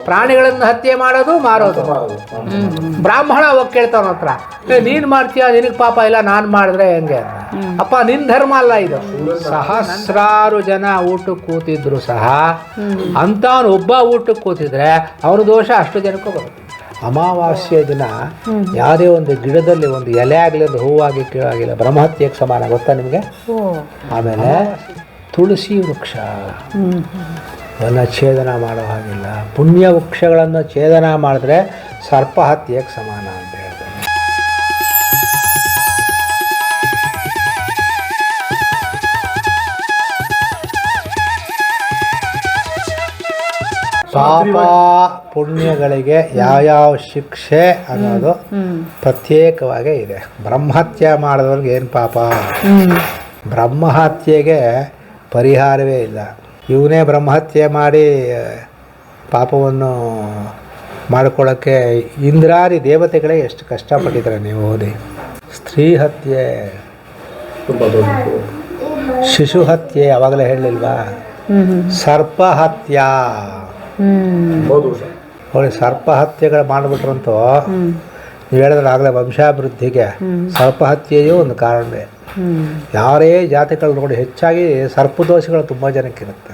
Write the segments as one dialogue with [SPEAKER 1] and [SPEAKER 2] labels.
[SPEAKER 1] ಪ್ರಾಣಿಗಳನ್ನು ಹತ್ಯೆ ಮಾಡೋದು ಮಾರೋದು. ಬ್ರಾಹ್ಮಣ ಹೋಗಿ ಕೇಳ್ತಾವನ ಹತ್ರ, ನೀನು ಮಾಡ್ತೀಯ, ನಿನಗೆ ಪಾಪ ಇಲ್ಲ, ನಾನು ಮಾಡಿದ್ರೆ ಹೆಂಗೆ? ಅಪ್ಪ ನಿನ್ನ ಧರ್ಮ ಅಲ್ಲ ಇದು. ಸಹಸ್ರಾರು ಜನ ಊಟಕ್ಕೆ ಕೂತಿದ್ರು ಸಹ ಅಂಥವನು ಒಬ್ಬ ಊಟಕ್ಕೆ ಕೂತಿದ್ರೆ ಅವನ ದೋಷ ಅಷ್ಟು ಜನಕ್ಕೂ ಬರುತ್ತೆ. ಅಮಾವಾಸ್ಯೆ ದಿನ ಯಾವುದೇ ಒಂದು ಗಿಡದಲ್ಲಿ ಒಂದು ಎಲೆ ಆಗಲಿ, ಒಂದು ಹೂವಾಗಿ ಕೀಳಾಗಿಲ್ಲ, ಬ್ರಹ್ಮಹತ್ಯೆಗೆ ಸಮಾನ, ಗೊತ್ತಾ ನಿಮಗೆ? ಆಮೇಲೆ ತುಳಸಿ ವೃಕ್ಷ ಅವನ್ನು ಛೇದನ ಮಾಡೋ ಹಾಗಿಲ್ಲ. ಪುಣ್ಯ ವೃಕ್ಷಗಳನ್ನು ಛೇದನ ಮಾಡಿದ್ರೆ ಸರ್ಪ ಹತ್ಯೆಗೆ ಸಮಾನ ಅಂತ ಹೇಳ್ತಾರೆ. ಪಾಪ ಪುಣ್ಯಗಳಿಗೆ ಯಾವ್ಯಾವ ಶಿಕ್ಷೆ ಅನ್ನೋದು ಪ್ರತ್ಯೇಕವಾಗೇ ಇದೆ. ಬ್ರಹ್ಮಹತ್ಯೆ ಮಾಡಿದವ್ರಿಗೆ ಏನು ಪಾಪ? ಬ್ರಹ್ಮಹತ್ಯೆಗೆ ಪರಿಹಾರವೇ ಇಲ್ಲ. ಇವನೇ ಬ್ರಹ್ಮಹತ್ಯೆ ಮಾಡಿ ಪಾಪವನ್ನು ಮಾಡ್ಕೊಳ್ಳೋಕ್ಕೆ ಇಂದ್ರಾದಿ ದೇವತೆಗಳೇ ಎಷ್ಟು ಕಷ್ಟಪಟ್ಟಿದ್ದಾರೆ ನೀವು ಓದಿ. ಸ್ತ್ರೀ ಹತ್ಯೆ, ಶಿಶು ಹತ್ಯೆ ಅವಾಗಲೇ ಹೇಳಲಿಲ್ವಾ? ಸರ್ಪ ಹತ್ಯೆ, ನೋಡಿ ಸರ್ಪ ಹತ್ಯೆಗಳು ಮಾಡಿಬಿಟ್ರಂತೂ ನೀವು ಹೇಳಿದ್ರೆ ಆಗಲೇ ವಂಶಾಭಿವೃದ್ಧಿಗೆ ಸರ್ಪ ಹತ್ಯೆಯೂ ಒಂದು ಕಾರಣವೇ. ಯಾರೇ ಜಾತಿಗಳು ನೋಡಿ ಹೆಚ್ಚಾಗಿ ಸರ್ಪದೋಷಗಳು ತುಂಬ ಜನಕ್ಕಿರುತ್ತೆ.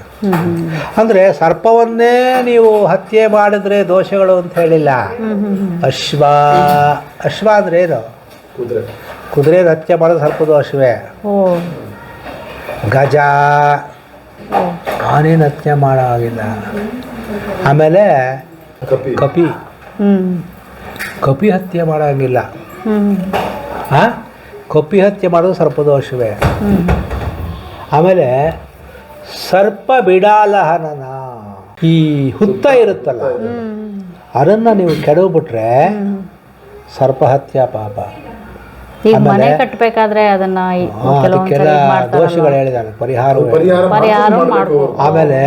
[SPEAKER 1] ಅಂದರೆ ಸರ್ಪವನ್ನೇ ನೀವು ಹತ್ಯೆ ಮಾಡಿದ್ರೆ ದೋಷಗಳು ಅಂತ ಹೇಳಿಲ್ಲ. ಅಶ್ವ ಅಂದರೆ ಏನು? ಕುದುರೆ ಹತ್ಯೆ ಮಾಡೋದು ಸರ್ಪದೋಷವೇ. ಗಜ ಆನೇನು ಹತ್ಯೆ ಮಾಡೋ ಹಾಗಿಲ್ಲ. ಆಮೇಲೆ ಕಪಿ ಹತ್ಯೆ ಮಾಡೋ ಹಾಗಿಲ್ಲ. ಕಪಿ ಹತ್ಯೆ ಮಾಡೋದು ಸರ್ಪದೋಷವೇ. ಆಮೇಲೆ ಸರ್ಪ ಬಿಡಾಲಹನನ, ಈ ಹುತ್ತ ಇರುತ್ತಲ್ಲ ಅದನ್ನು ನೀವು ಕೆಡವ್ಬಿಟ್ರೆ ಸರ್ಪ ಹತ್ಯೆ ಪಾಪ.
[SPEAKER 2] ಮನೆ ಕಟ್ಟಬೇಕಾದ್ರೆ ಅದನ್ನ
[SPEAKER 1] ದೋಷಗಳು ಹೇಳಿದಾನೆ, ಪರಿಹಾರ. ಆಮೇಲೆ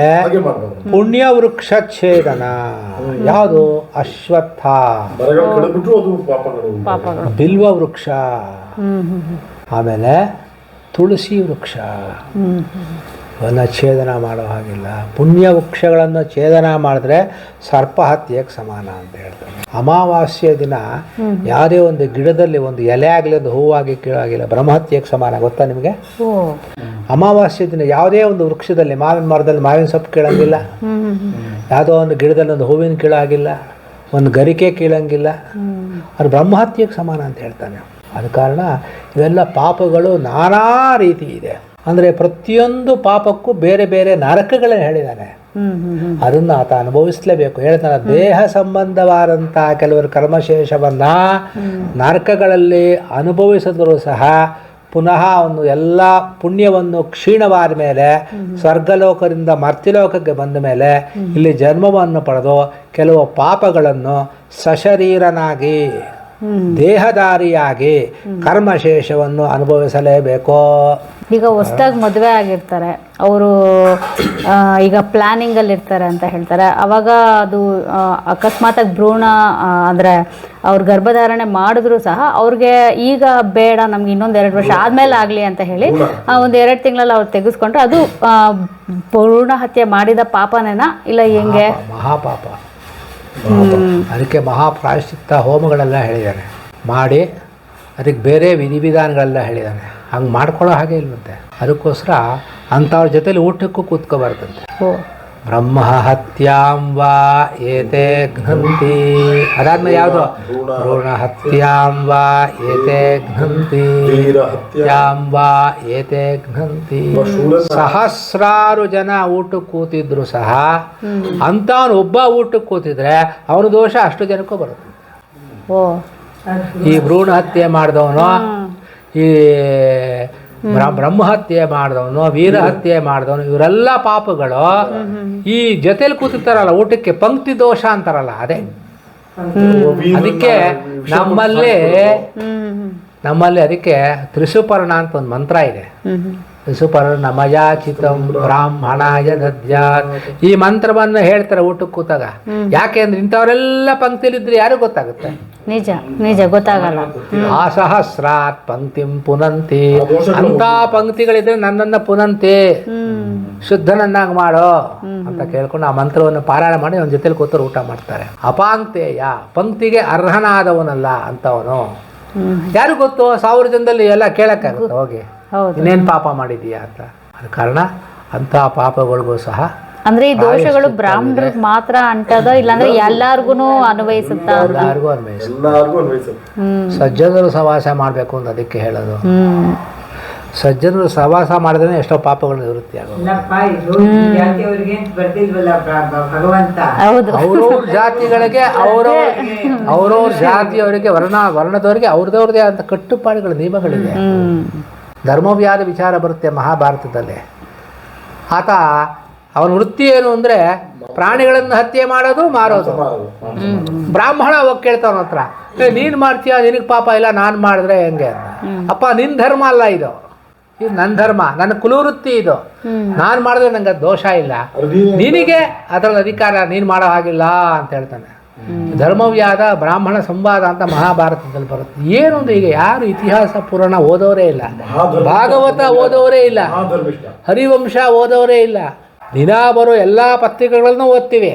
[SPEAKER 1] ಪುಣ್ಯ ವೃಕ್ಷ ಛೇದನ, ಯಾವುದು? ಅಶ್ವತ್ಥ, ಬಿಲ್ವ ವೃಕ್ಷ, ಆಮೇಲೆ ತುಳಸಿ ವೃಕ್ಷ ಅವನ್ನು ಛೇದನ ಮಾಡೋ ಹಾಗಿಲ್ಲ. ಪುಣ್ಯ ವೃಕ್ಷಗಳನ್ನು ಛೇದನ ಮಾಡಿದ್ರೆ ಸರ್ಪ ಹತ್ಯೆಗೆ ಸಮಾನ ಅಂತ ಹೇಳ್ತಾರೆ. ಅಮಾವಾಸ್ಯೆ ದಿನ ಯಾವುದೇ ಒಂದು ಗಿಡದಲ್ಲಿ ಒಂದು ಎಲೆ ಆಗಲಿ, ಒಂದು ಹೂವಾಗಿ ಕೀಳಾಗಿಲ್ಲ, ಬ್ರಹ್ಮಹತ್ಯೆಗೆ ಸಮಾನ, ಗೊತ್ತಾ ನಿಮಗೆ? ಅಮಾವಾಸ್ಯೆ ದಿನ ಯಾವುದೇ ಒಂದು ವೃಕ್ಷದಲ್ಲಿ, ಮಾವಿನ ಮರದಲ್ಲಿ ಮಾವಿನ ಸೊಪ್ಪು ಕೀಳಂಗಿಲ್ಲ, ಯಾವುದೋ ಒಂದು ಗಿಡದಲ್ಲಿ ಒಂದು ಹೂವಿನ ಕೀಳಾಗಿಲ್ಲ, ಒಂದು ಗರಿಕೆ ಕೀಳಂಗಿಲ್ಲ, ಅದು ಬ್ರಹ್ಮಹತ್ಯೆಗೆ ಸಮಾನ ಅಂತ ಹೇಳ್ತಾನೆ. ಆದ ಕಾರಣ ಇವೆಲ್ಲ ಪಾಪಗಳು ನಾನಾ ರೀತಿ ಇದೆ. ಅಂದರೆ ಪ್ರತಿಯೊಂದು ಪಾಪಕ್ಕೂ ಬೇರೆ ಬೇರೆ ನರಕಗಳನ್ನ ಹೇಳಿದ್ದಾನೆ. ಅದನ್ನು ಆತ ಅನುಭವಿಸಲೇಬೇಕು. ಹೇಳ್ತಾನೆ, ದೇಹ ಸಂಬಂಧವಾದಂಥ ಕೆಲವರು ಕರ್ಮಶೇಷವನ್ನ ನರಕಗಳಲ್ಲಿ ಅನುಭವಿಸಿದ್ರು ಸಹ ಪುನಃ ಒಂದು ಎಲ್ಲ ಪುಣ್ಯವನ್ನು ಕ್ಷೀಣವಾದ ಮೇಲೆ ಸ್ವರ್ಗಲೋಕದಿಂದ ಮರ್ತ್ಯಲೋಕಕ್ಕೆ ಬಂದ ಮೇಲೆ ಇಲ್ಲಿ ಜನ್ಮವನ್ನು ಪಡೆದು ಕೆಲವು ಪಾಪಗಳನ್ನು ಸಶರೀರನಾಗಿ ದೇಹದಾರಿಯಾಗಿ ಕರ್ಮಶೇಷವನ್ನು ಅನುಭವಿಸಲೇಬೇಕು.
[SPEAKER 2] ಈಗ ಹೊಸದಾಗಿ ಮದುವೆ ಆಗಿರ್ತಾರೆ, ಅವರು ಈಗ ಪ್ಲಾನಿಂಗಲ್ಲಿ ಇರ್ತಾರೆ ಅಂತ ಹೇಳ್ತಾರೆ. ಅವಾಗ ಅದು ಅಕಸ್ಮಾತಾಗಿ ಭ್ರೂಣ ಅಂದರೆ ಅವ್ರ ಗರ್ಭಧಾರಣೆ ಮಾಡಿದ್ರು ಸಹ ಅವ್ರಿಗೆ ಈಗ ಬೇಡ, ನಮ್ಗೆ ಇನ್ನೊಂದು 2 ವರ್ಷ ಆದಮೇಲೆ ಆಗಲಿ ಅಂತ ಹೇಳಿ ಒಂದು 2 ತಿಂಗಳಲ್ಲಿ ಅವ್ರು ತೆಗೆಸ್ಕೊಂಡ್ರೆ ಅದು ಭ್ರೂಣ ಹತ್ಯೆ ಮಾಡಿದ ಪಾಪನೇನಾ ಇಲ್ಲ ಹೆಂಗೆ?
[SPEAKER 1] ಮಹಾಪಾಪ. ಅದಕ್ಕೆ ಮಹಾಪ್ರಾಯಶ್ಚಿತ್ತ ಹೋಮಗಳೆಲ್ಲ ಹೇಳಿದ್ದಾನೆ ಮಾಡಿ, ಅದಕ್ಕೆ ಬೇರೆ ವಿಧಿವಿಧಾನಗಳೆಲ್ಲ ಹೇಳಿದ್ದಾನೆ. ಹಂಗೆ ಮಾಡ್ಕೊಳ್ಳೋ ಹಾಗೆ ಇಲ್ವಂತೆ. ಅದಕ್ಕೋಸ್ಕರ ಅಂಥವ್ರ ಜೊತೆಲಿ ಊಟಕ್ಕೂ ಕೂತ್ಕೋಬಾರ್ದಂತೆ. ಬ್ರಹ್ಮ ಹತ್ಯಾಂ ವಾ ಏತೆ ಘ್ನಂತಿ, ಅದಾದ್ಮೇಲೆ ಯಾವುದು? ಭ್ರೂಣ ಹತ್ಯಾಂ ವಾ ಏತೆ ಘ್ನಂತಿ, ಹತ್ಯಾಂ ವಾ ಏತೆ ಘ್ನಂತಿ. ಸಹಸ್ರಾರು ಜನ ಊಟಕ್ಕೆ ಕೂತಿದ್ರು ಸಹ ಅಂಥವನು ಒಬ್ಬ ಊಟಕ್ಕೆ ಕೂತಿದ್ರೆ ಅವನ ದೋಷ ಅಷ್ಟು ಜನಕ್ಕೂ ಬರುತ್ತೆ. ಈ ಭ್ರೂಣ ಹತ್ಯೆ ಮಾಡಿದವನು, ಈ ಬ್ರಹ್ಮಹತ್ಯೆ ಮಾಡಿದವನು, ವೀರಹತ್ಯೆ ಮಾಡಿದವನು, ಇವರೆಲ್ಲ ಪಾಪಗಳು ಈ ಜೊತೆಲಿ ಕೂತಿರ್ತಾರಲ್ಲ ಊಟಕ್ಕೆ, ಪಂಕ್ತಿ ದೋಷ ಅಂತಾರಲ್ಲ ಅದೇ. ಅದಕ್ಕೆ ನಮ್ಮಲ್ಲಿ ಅದಕ್ಕೆ ತ್ರಿಸುಪರ್ಣ ಅಂತ ಒಂದು ಮಂತ್ರ ಇದೆ. ತ್ರಿಸುಪರ್ಣ ಮಯಾಚಿತಂ ಬ್ರಾಹ್ಮಣಾಯ ದದ್ಯಾತ್. ಈ ಮಂತ್ರವನ್ನು ಹೇಳ್ತಾರೆ ಊಟಕ್ಕೆ ಕೂತಾಗ. ಯಾಕೆ ಅಂದ್ರೆ ಇಂಥವರೆಲ್ಲ ಪಂಕ್ತಿಲಿದ್ರೆ ಯಾರು ಗೊತ್ತಾಗುತ್ತೆ?
[SPEAKER 2] ನಿಜ ನಿಜ ಗೊತ್ತಾಗಲ್ಲ.
[SPEAKER 1] ಆಸಹಸ್ರಾತ್ ಪಂಕ್ತಿಂ ಪುನಂತಿ, ಅಂತ ಪಂಕ್ತಿಗಳಿದ್ರೆ ನನ್ನನ್ನು ಪುನಂತಿ, ಶುದ್ಧನನ್ನಾಗಿ ಮಾಡೋ ಅಂತ ಕೇಳ್ಕೊಂಡು ಆ ಮಂತ್ರವನ್ನು ಪಾರಾಯಣ ಮಾಡಿ ಅವನ ಜೊತೆಲಿ ಕೂತರು ಊಟ ಮಾಡ್ತಾರೆ. ಅಪಾಂಕ್ತೇಯ, ಪಂಕ್ತಿಗೆ ಅರ್ಹನಾದವನಲ್ಲ ಅಂತವನು. ಯಾರು ಗೊತ್ತು 1000 ಜನದಲ್ಲಿ ಎಲ್ಲ ಕೇಳಕ್ಕಾಗುತ್ತೆ ಹೋಗಿ ಇನ್ನೇನು ಪಾಪ ಮಾಡಿದೀಯಾ ಅಂತ. ಅದ ಕಾರಣ ಅಂಥ ಪಾಪಗಳಿಗೂ ಸಹ
[SPEAKER 2] ಅಂದ್ರೆ ಈ ದೋಷಗಳು ಬ್ರಾಹ್ಮಣರಿಗೆ ಮಾತ್ರ ಅಂಟದ, ಇಲ್ಲಾಂದ್ರೆ ಎಲ್ಲಾರ್ಗು ಅನ್ವಯಿಸುತ್ತ?
[SPEAKER 1] ಎಲ್ಲರಿಗೂ ಅನ್ವಯಿಸುತ್ತೆ. ಸಜ್ಜನರು ಸಹವಾಸ ಮಾಡಬೇಕು ಅಂತ ಅದಕ್ಕೆ ಹೇಳೋದು. ಸಜ್ಜನರು ಸಹವಾಸ ಮಾಡಿದ್ರೆ ಎಷ್ಟೋ ಪಾಪಗಳು ನಿವೃತ್ತಿ ಆಗೋದು. ಅವ್ರವ್ರ ಜಾತಿಗಳಿಗೆ ಅವ್ರವ್ರ ಜಾತಿಯವರಿಗೆ ವರ್ಣದವರಿಗೆ ಅವ್ರದವ್ರದೇ ಅಂತ ಕಟ್ಟುಪಾಡುಗಳ ನಿಯಮಗಳಿದೆ. ಧರ್ಮವ್ಯಾದ ವಿಚಾರ ಬರುತ್ತೆ ಮಹಾಭಾರತದಲ್ಲಿ. ಆತ ಅವನ ವೃತ್ತಿ ಏನು ಅಂದರೆ ಪ್ರಾಣಿಗಳನ್ನು ಹತ್ಯೆ ಮಾಡೋದು, ಮಾರೋದು. ಬ್ರಾಹ್ಮಣ ಹೋಗಿ ಕೇಳ್ತಾವನ ಹತ್ರ, ನೀನು ಮಾಡ್ತೀಯ, ನಿನಗೆ ಪಾಪ ಇಲ್ಲ, ನಾನು ಮಾಡಿದ್ರೆ ಹೆಂಗೆ ಅಂತ. ಅಪ್ಪ ನಿನ್ನ ಧರ್ಮ ಅಲ್ಲ ಇದು ನನ್ನ ಧರ್ಮ, ನನ್ನ ಕುಲವೃತ್ತಿ ಇದು. ನಾನು ಮಾಡಿದ್ರೆ ನಂಗೆ ದೋಷ ಇಲ್ಲ, ನಿನಗೆ ಅದರಲ್ಲಿ ಅಧಿಕಾರ, ನೀನು ಮಾಡೋ ಹಾಗಿಲ್ಲ ಅಂತ ಹೇಳ್ತಾನೆ. ಧರ್ಮವ್ಯಾದ ಬ್ರಾಹ್ಮಣ ಸಂವಾದ ಅಂತ ಮಹಾಭಾರತದಲ್ಲಿ ಬರುತ್ತೆ. ಏನು ಅಂದ್ರೆ ಈಗ ಯಾರು ಇತಿಹಾಸ ಪುರಾಣ ಓದೋರೇ ಇಲ್ಲ, ಭಾಗವತ ಓದೋರೇ ಇಲ್ಲ, ಹರಿವಂಶ ಓದೋರೇ ಇಲ್ಲ. ದಿನ ಬರೋ ಎಲ್ಲ ಪತ್ರಿಕೆಗಳನ್ನು ಓದ್ತೀವಿ,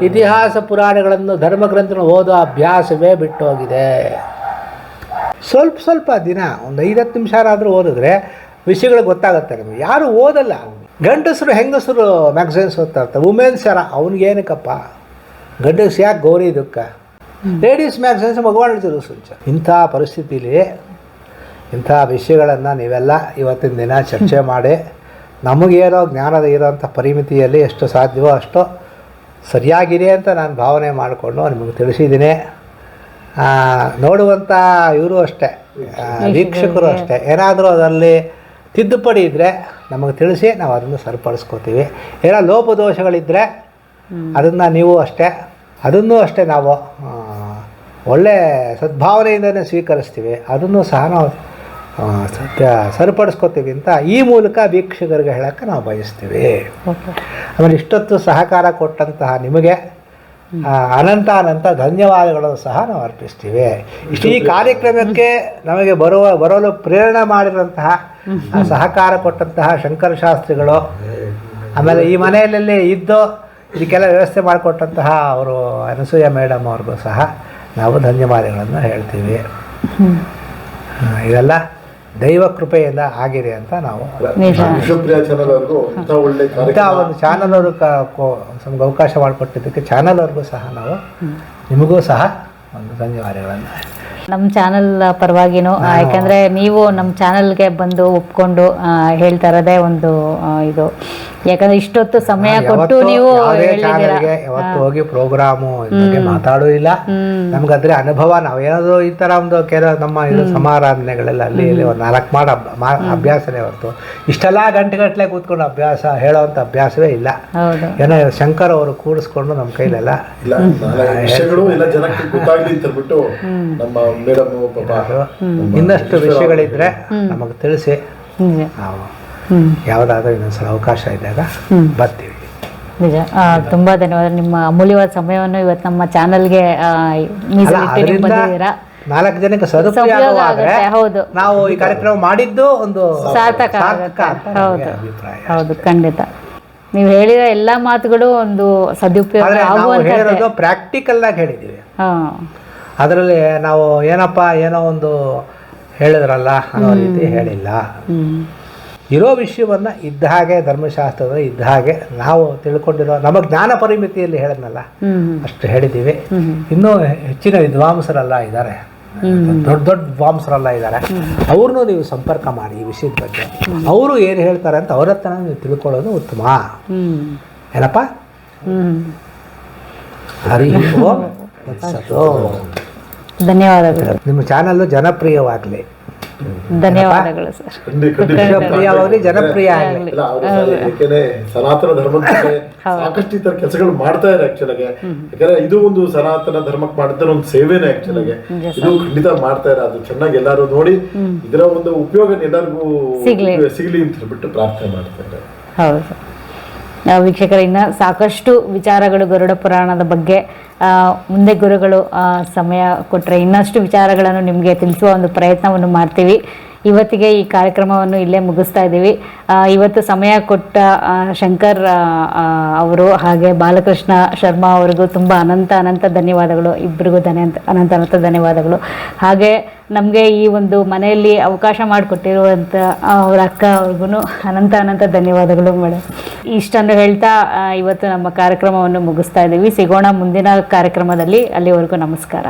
[SPEAKER 1] ಇತಿಹಾಸ ಪುರಾಣಗಳನ್ನು ಧರ್ಮಗ್ರಂಥಗಳನ್ನು ಓದೋ ಅಭ್ಯಾಸವೇ ಬಿಟ್ಟು ಹೋಗಿದೆ. ಸ್ವಲ್ಪ ದಿನ ಒಂದು 5-10 ನಿಮಿಷ ಆದರೂ ಓದಿದ್ರೆ ವಿಷಯಗಳು ಗೊತ್ತಾಗುತ್ತೆ ನಮಗೆ. ಯಾರು ಓದಲ್ಲ. ಗಂಡಸರು ಹೆಂಗಸರು ಮ್ಯಾಗಝೈನ್ಸ್ ಓದ್ತಾ ಇರ್ತಾರೆ. ವುಮೆನ್ಸ್ ಅವ್ನಿಗೇನಕ್ಕಪ್ಪ, ಗಂಡಸ್ ಯಾಕೆ ಗೌರಿ ದುಃಖ, ಲೇಡೀಸ್ ಮ್ಯಾಗಝೈನ್ಸ್ ಮಗವಾಣಿದ್ರು ಸುಂಚ. ಇಂಥ ಪರಿಸ್ಥಿತಿಲಿ ಇಂಥ ವಿಷಯಗಳನ್ನು ನೀವೆಲ್ಲ ಇವತ್ತಿನ ದಿನ ಚರ್ಚೆ ಮಾಡಿ ನಮಗೇನೋ ಜ್ಞಾನದ ಇರೋಂಥ ಪರಿಮಿತಿಯಲ್ಲಿ ಎಷ್ಟು ಸಾಧ್ಯವೋ ಅಷ್ಟು ಸರಿಯಾಗಿದೆ ಅಂತ ನಾನು ಭಾವನೆ ಮಾಡಿಕೊಂಡು ನಿಮಗೆ ತಿಳಿಸಿದ್ದೀನಿ. ನೋಡುವಂಥ ಇವರು ಅಷ್ಟೇ, ವೀಕ್ಷಕರು ಅಷ್ಟೇ, ಏನಾದರೂ ಅದರಲ್ಲಿ ತಿದ್ದುಪಡಿ ಇದ್ದರೆ ನಮಗೆ ತಿಳಿಸಿ ನಾವು ಅದನ್ನು ಸರಿಪಡಿಸ್ಕೋತೀವಿ. ಏನೋ ಲೋಪದೋಷಗಳಿದ್ದರೆ ಅದನ್ನು ನೀವು ಅಷ್ಟೇ, ಅದನ್ನೂ ಅಷ್ಟೇ ನಾವು ಒಳ್ಳೆ ಸದ್ಭಾವನೆಯಿಂದಲೇ ಸ್ವೀಕರಿಸ್ತೀವಿ. ಅದನ್ನು ಸಹ ನಾವು ಸರಿಪಡಿಸ್ಕೋತೀವಿ ಅಂತ ಈ ಮೂಲಕ ವೀಕ್ಷಕರಿಗೆ ಹೇಳೋಕ್ಕೆ ನಾವು ಬಯಸ್ತೀವಿ. ಆಮೇಲೆ ಇಷ್ಟೊತ್ತು ಸಹಕಾರ ಕೊಟ್ಟಂತಹ ನಿಮಗೆ ಅನಂತ ಧನ್ಯವಾದಗಳನ್ನು ಸಹ ನಾವು ಅರ್ಪಿಸ್ತೀವಿ. ಈ ಕಾರ್ಯಕ್ರಮಕ್ಕೆ ನಮಗೆ ಬರಲು ಪ್ರೇರಣೆ ಮಾಡಿದಂತಹ ಸಹಕಾರ ಕೊಟ್ಟಂತಹ ಶಂಕರ ಶಾಸ್ತ್ರಿಗಳು, ಆಮೇಲೆ ಈ ಮನೆಯಲ್ಲಿ ಇದ್ದು ಇದಕ್ಕೆಲ್ಲ ವ್ಯವಸ್ಥೆ ಮಾಡಿಕೊಟ್ಟಂತಹ ಅವರು ಅನಸೂಯ ಮೇಡಮ್ ಅವ್ರಿಗೂ ಸಹ ನಾವು ಧನ್ಯವಾದಗಳನ್ನು ಹೇಳ್ತೀವಿ. ಇದೆಲ್ಲ ದೈವ ಕೃಪೆಯಿಂದ ಆಗಿದೆ ಅಂತ ನಾವು ಒಂದು ಚಾನಲ್ ಅವರು ನಮ್ಗೆ ಅವಕಾಶ ಮಾಡಿಕೊಟ್ಟಿದ್ದಕ್ಕೆ ಚಾನಲ್ ಅವ್ರಿಗೂ ಸಹ ನಾವು ನಿಮಗೂ ಸಹ ಒಂದು ಧನ್ಯವಾದಗಳನ್ನು
[SPEAKER 2] ನಮ್ಮ ಚಾನಲ್ ಪರವಾಗಿನೂ. ಯಾಕಂದರೆ ನೀವು ನಮ್ಮ ಚಾನಲ್ಗೆ ಬಂದು ಒಪ್ಕೊಂಡು ಹೇಳ್ತಾ ಇರೋದೇ ಒಂದು ಇದು. ಯಾಕಂದ್ರೆ ಇಷ್ಟೊತ್ತು ಸಮಯ ಕೊಟ್ಟು ನೀವು
[SPEAKER 1] ಯಾವತ್ತು ಹೋಗಿ ಪ್ರೋಗ್ರಾಮು ಬಗ್ಗೆ ಮಾತಾಡೋದಿಲ್ಲ. ನಮ್ಗದ್ರೆ ಅನುಭವ, ನಾವು ಏನಾದರೂ ಈ ಥರ ಒಂದು ಕೆಲವು ನಮ್ಮ ಇದು ಸಮಾರಾಧನೆಗಳೆಲ್ಲ ಅಲ್ಲಿ ಇಲ್ಲಿ ಒಂದು 4 ಮಾಡೋ ಅಭ್ಯಾಸನೇ ಹೊರತು ಇಷ್ಟೆಲ್ಲ ಗಂಟೆಗಟ್ಟಲೆ ಕೂತ್ಕೊಂಡು ಅಭ್ಯಾಸ ಹೇಳೋವಂಥ ಅಭ್ಯಾಸವೇ ಇಲ್ಲ. ಏನೋ ಶಂಕರ್ ಅವರು ಕೂಡಿಸ್ಕೊಂಡು ನಮ್ಮ ಕೈಲೆಲ್ಲ ಇನ್ನಷ್ಟು ವಿಷಯಗಳಿದ್ರೆ ನಮಗೆ ತಿಳಿಸಿ, ನಾವು ಯಾವುದಾದ್ರೂ ಇನ್ನೊಂದ್ಸಲ ಅವಕಾಶ ಇದ್ದಾಗ ಬರ್ತೀವಿ.
[SPEAKER 2] ನಿಜ, ತುಂಬ ಧನ್ಯವಾದ. ನಿಮ್ಮ ಅಮೂಲ್ಯವಾದ ಸಮಯವನ್ನು ಇವತ್ತು ನಮ್ಮ ಚಾನಲ್ಗೆ ಬಂದಿದ್ದೀರಾ.
[SPEAKER 1] 4 ಜನಕ್ಕೆ ಸದುಪಯೋಗ ಆದರೆ ನಾವು ಈ ಕಾರ್ಯಕ್ರಮ ಮಾಡಿದ್ದು ಒಂದು
[SPEAKER 2] ಸಾರ್ಥಕ
[SPEAKER 1] ಅಭಿಪ್ರಾಯ.
[SPEAKER 2] ಹೌದು, ಖಂಡಿತ. ನೀವು ಹೇಳಿರೋ ಎಲ್ಲ ಮಾತುಗಳು ಒಂದು ಸದುಪಯೋಗ ಆಗುವಂಥದ್ದು.
[SPEAKER 1] ಪ್ರಾಕ್ಟಿಕಲ್ ಆಗಿ ಹೇಳಿದ್ದೀವಿ. ಅದರಲ್ಲಿ ನಾವು ಏನೋ ಒಂದು ಹೇಳಿದ್ರಲ್ಲ ಅನ್ನೋ ರೀತಿ ಹೇಳಿಲ್ಲ. ಇರೋ ವಿಷಯವನ್ನು ಇದ್ದ ಹಾಗೆ ಧರ್ಮಶಾಸ್ತ್ರದಲ್ಲಿ ಇದ್ದ ಹಾಗೆ ನಾವು ತಿಳ್ಕೊಂಡಿರೋ ನಮ್ಮ ಜ್ಞಾನ ಪರಿಮಿತಿಯಲ್ಲಿ ಹೇಳಿದ್ನಲ್ಲ ಅಷ್ಟು ಹೇಳಿದ್ದೀವಿ. ಇನ್ನೂ ಹೆಚ್ಚಿನ ವಿದ್ವಾಂಸರೆಲ್ಲ ಇದ್ದಾರೆ, ದೊಡ್ಡ ವಿದ್ವಾಂಸರೆಲ್ಲ ಇದ್ದಾರೆ. ಅವ್ರನ್ನೂ ನೀವು ಸಂಪರ್ಕ ಮಾಡಿ ಈ ವಿಷಯದ ಬಗ್ಗೆ. ಅವರು ಏನು ಹೇಳ್ತಾರೆ ಅಂತ ಅವ್ರ ಹತ್ರ ನೀವು ತಿಳ್ಕೊಳ್ಳೋದು ಉತ್ತಮ. ಏನಪ್ಪ? ಹರಿ ಓಂ ತತ್ಸತ್.
[SPEAKER 3] ಧನ್ಯವಾದಗಳು.
[SPEAKER 1] ನಿಮ್ಮ ಚಾನಲ್ ಜನಪ್ರಿಯವಾಗಲಿ.
[SPEAKER 2] ಧನ್ಯವಾದಗಳು ಸರ್.
[SPEAKER 1] ಪ್ರಿಯವಾಗಲಿ, ಜನಪ್ರಿಯ ಆಗಲಿ.
[SPEAKER 3] ಸನಾತನ ಧರ್ಮದ ಸಾಕಷ್ಟು ಈ ತರ ಕೆಲಸಗಳು ಮಾಡ್ತಾ ಇದ್ದಾರೆ ಆಕ್ಚುಲಾಗೆ. ಯಾಕಂದ್ರೆ ಇದು ಒಂದು ಸನಾತನ ಧರ್ಮಕ್ಕೆ ಮಾಡಿದ್ರೆ ಒಂದು ಸೇವೆನೇ ಆಕ್ಚುಲಾಗೆ. ಇದು ಖಂಡಿತ ಮಾಡ್ತಾ ಇದ್ದಾರೆ. ಅದು ಚೆನ್ನಾಗಿ ಎಲ್ಲರೂ ನೋಡಿ ಇದರ ಒಂದು ಉಪಯೋಗ ಎಲ್ಲರಿಗೂ ಸಿಗ್ಲಿ ಅಂತ ಹೇಳ್ಬಿಟ್ಟು ಪ್ರಾರ್ಥನೆ ಮಾಡ್ತಾ ಇದ್ದಾರೆ.
[SPEAKER 2] ಹೌದು. ವೀಕ್ಷಕರ ಇನ್ನು ಸಾಕಷ್ಟು ವಿಚಾರಗಳು ಗರುಡ ಪುರಾಣದ ಬಗ್ಗೆ ಮುಂದೆ ಗುರುಗಳು ಸಮಯ ಕೊಟ್ಟರೆ ಇನ್ನಷ್ಟು ವಿಚಾರಗಳನ್ನು ನಿಮಗೆ ತಿಳಿಸುವ ಒಂದು ಪ್ರಯತ್ನವನ್ನು ಮಾಡ್ತೀವಿ. ಇವತ್ತಿಗೆ ಈ ಕಾರ್ಯಕ್ರಮವನ್ನು ಇಲ್ಲೇ ಮುಗಿಸ್ತಾ ಇದ್ದೀವಿ. ಇವತ್ತು ಸಮಯ ಕೊಟ್ಟ ಶಂಕರ್ ಅವರು ಹಾಗೆ ಬಾಲಕೃಷ್ಣ ಶರ್ಮಾ ಅವರಿಗೂ ತುಂಬ ಅನಂತ ಧನ್ಯವಾದಗಳು. ಇಬ್ಬರಿಗೂ ಅನಂತ ಧನ್ಯವಾದಗಳು. ಹಾಗೆ ನಮಗೆ ಈ ಒಂದು ಮನೆಯಲ್ಲಿ ಅವಕಾಶ ಮಾಡಿಕೊಟ್ಟಿರುವಂಥ ಅವರ ಅಕ್ಕ ಅವ್ರಿಗೂ ಅನಂತ ಧನ್ಯವಾದಗಳು ಮೇಡಮ್. ಇಷ್ಟನ್ನು ಹೇಳ್ತಾ ಇವತ್ತು ನಮ್ಮ ಕಾರ್ಯಕ್ರಮವನ್ನು ಮುಗಿಸ್ತಾ ಇದ್ದೀವಿ. ಸಿಗೋಣ ಮುಂದಿನ ಕಾರ್ಯಕ್ರಮದಲ್ಲಿ. ಅಲ್ಲಿವರೆಗೂ ನಮಸ್ಕಾರ.